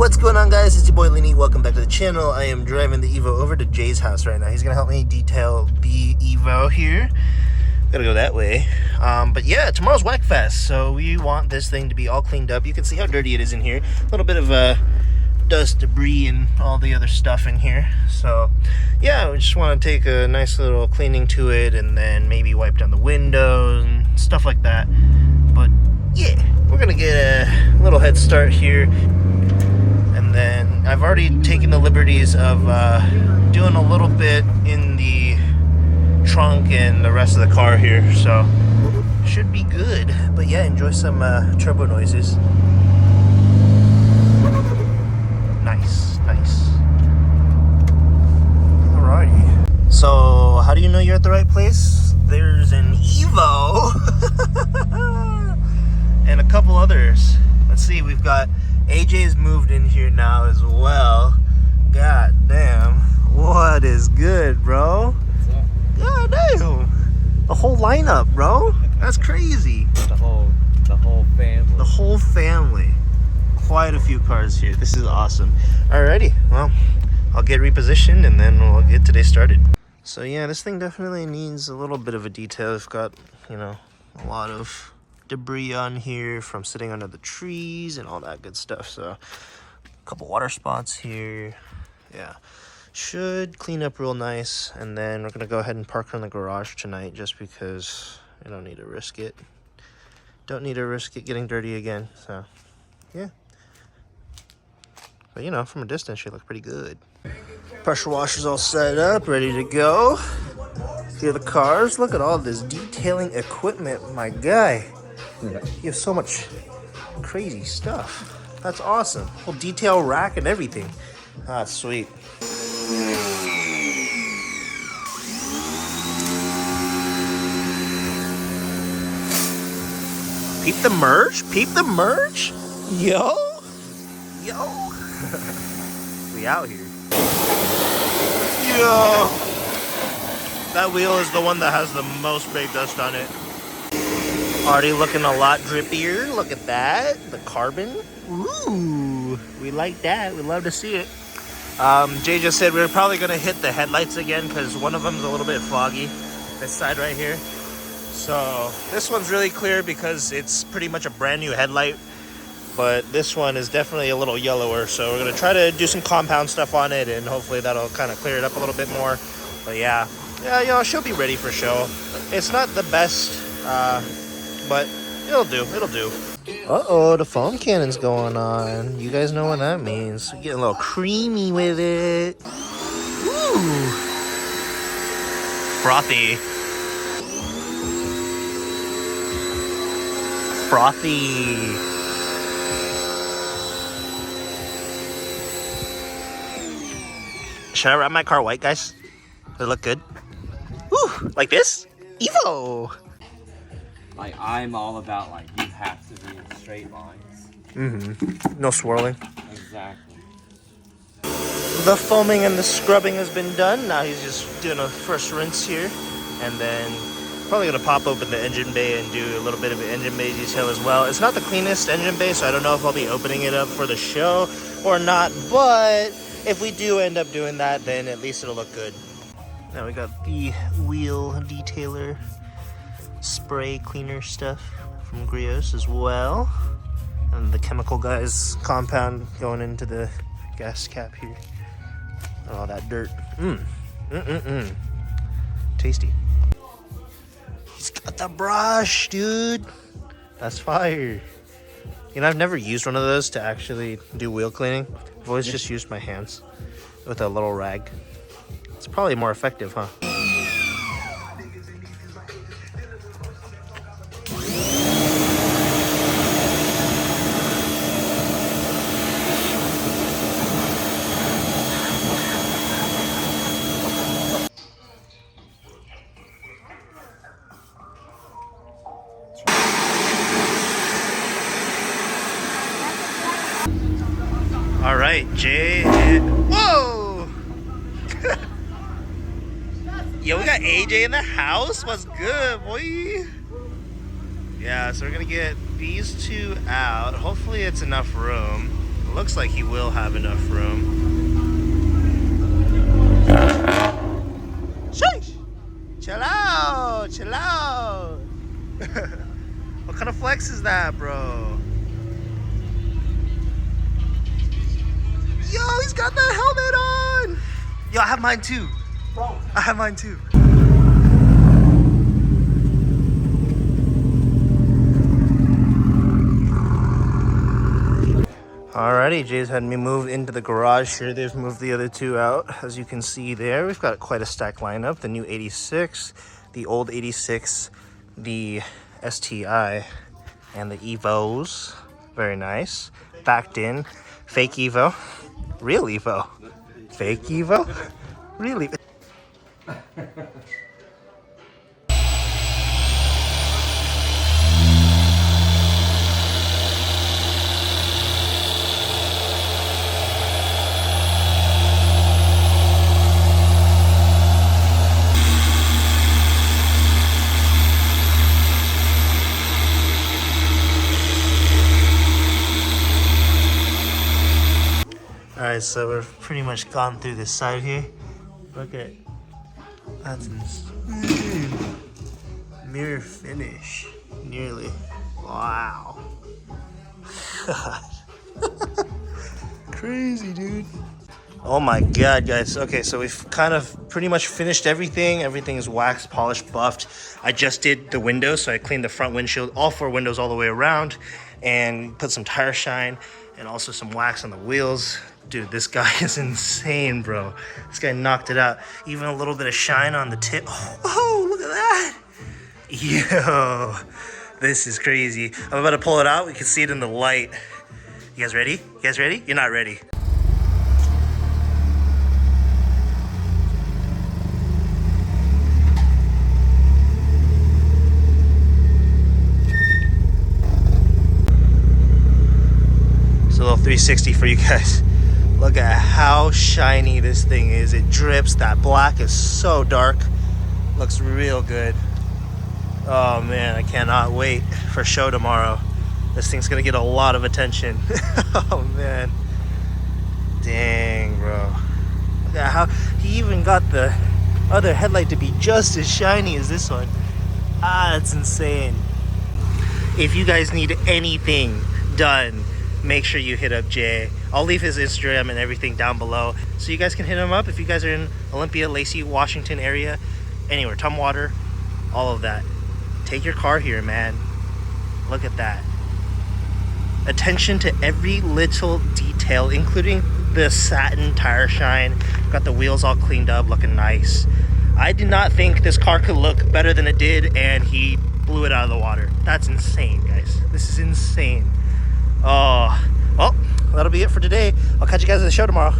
What's going on, guys? It's your boy Lenny. Welcome back to the channel. I am driving the Evo over to Jay's house right now. He's gonna help me detail the Evo here. Gotta go that way. But yeah, tomorrow's Wekfest, so we want this thing to be all cleaned up. You can see how dirty it is in here. A little bit of dust, debris, and all the other stuff in here. So yeah, we just want to take a nice little cleaning to it, and then maybe wipe down the windows and stuff like that. But yeah, we're gonna get a little head start here. And then I've already taken the liberties of doing a little bit in the trunk and the rest of the car here, so should be good. But yeah, enjoy some turbo noises. Nice. Alrighty. So how do you know you're at the right place? There's an Evo and a couple others. Let's see, we've got AJ's moved in here now as well. God damn. What is good, bro? What's up? God damn. The whole lineup, bro. That's crazy. The whole family. The whole family. Quite a few cars here. This is awesome. Alrighty. Well, I'll get repositioned and then we'll get today started. So yeah, this thing definitely needs a little bit of a detail. It's got, you know, a lot of debris on here from sitting under the trees and all that good stuff. So a couple water spots here. Yeah, should clean up real nice, and then we're gonna go ahead and park her in the garage tonight just because I don't need to risk it getting dirty again. So yeah, but you know, from a distance she looked pretty good. Pressure washer's all set up, ready to go. Here are the cars. Look at all this detailing equipment, my guy. You have so much crazy stuff. That's awesome. Whole detail rack and everything. Ah, sweet. Peep the merch? Peep the merch? Yo. We out here. Yo. That wheel is the one that has the most brake dust on it. Already looking a lot drippier. Look at that. The carbon. Ooh. We like that. We love to see it. Jay just said we're probably going to hit the headlights again because one of them's a little bit foggy. This side right here. So this one's really clear because it's pretty much a brand new headlight. But this one is definitely a little yellower. So we're going to try to do some compound stuff on it, and hopefully that'll kind of clear it up a little bit more. But yeah, you know, she'll be ready for show. It's not the best, but it'll do. Uh-oh, the foam cannon's going on. You guys know what that means. We're getting a little creamy with it. Ooh. Frothy. Should I wrap my car white, guys? Does it look good? Ooh, like this? Evo! Like, I'm all about, like, you have to be in straight lines. Mm-hmm. No swirling. Exactly. The foaming and the scrubbing has been done. Now he's just doing a first rinse here. And then probably going to pop open the engine bay and do a little bit of an engine bay detail as well. It's not the cleanest engine bay, so I don't know if I'll be opening it up for the show or not. But if we do end up doing that, then at least it'll look good. Now we got the wheel detailer spray cleaner stuff from Grios as well, and the chemical guys compound going into the gas cap here and all that dirt. Tasty. He's got the brush, dude. That's fire. You know, I've never used one of those to actually do wheel cleaning. I've always just used my hands with a little rag. It's probably more effective, huh? All right, Jay. Whoa! Yo, we got AJ in the house. What's good, boy? Yeah, so we're gonna get these two out. Hopefully it's enough room. Looks like he will have enough room. Sheesh! Chill out! Chill out! What kind of flex is that, bro? Yo, he's got that helmet on! Yo, I have mine too. I have mine too. Alrighty, Jay's had me move into the garage here. They've moved the other two out. As you can see there, we've got quite a stack lineup. The new 86, the old 86, the STI, and the Evos. Very nice. Backed in. Fake Evo. Real Evo. Fake Evo. Really? Alright, so we've pretty much gone through this side here. Look at that's insane. Mirror finish. Nearly. Wow. God. Crazy, dude. Oh my god, guys. Okay, so we've kind of pretty much finished everything. Everything is waxed, polished, buffed. I just did the windows, so I cleaned the front windshield, all four windows all the way around, and put some tire shine and also some wax on the wheels. Dude, this guy is insane, bro. This guy knocked it out. Even a little bit of shine on the tip. Oh, look at that. Yo, this is crazy. I'm about to pull it out. We can see it in the light. You guys ready? You guys ready? You're not ready. It's a little 360 for you guys. Look at how shiny this thing is. It drips. That black is so dark. Looks real good. Oh man, I cannot wait for show tomorrow. This thing's gonna get a lot of attention. Oh man. Dang, bro. Look at how he even got the other headlight to be just as shiny as this one. Ah, that's insane. If you guys need anything done, make sure you hit up Jay. I'll leave his Instagram and everything down below, so you guys can hit him up if you guys are in Olympia, Lacey, Washington area, anywhere, Tumwater, all of that. Take your car here, man. Look at that. Attention to every little detail, including the satin tire shine. Got the wheels all cleaned up, looking nice. I did not think this car could look better than it did, and he blew it out of the water. That's insane, guys. This is insane. Oh, well, that'll be it for today. I'll catch you guys at the show tomorrow.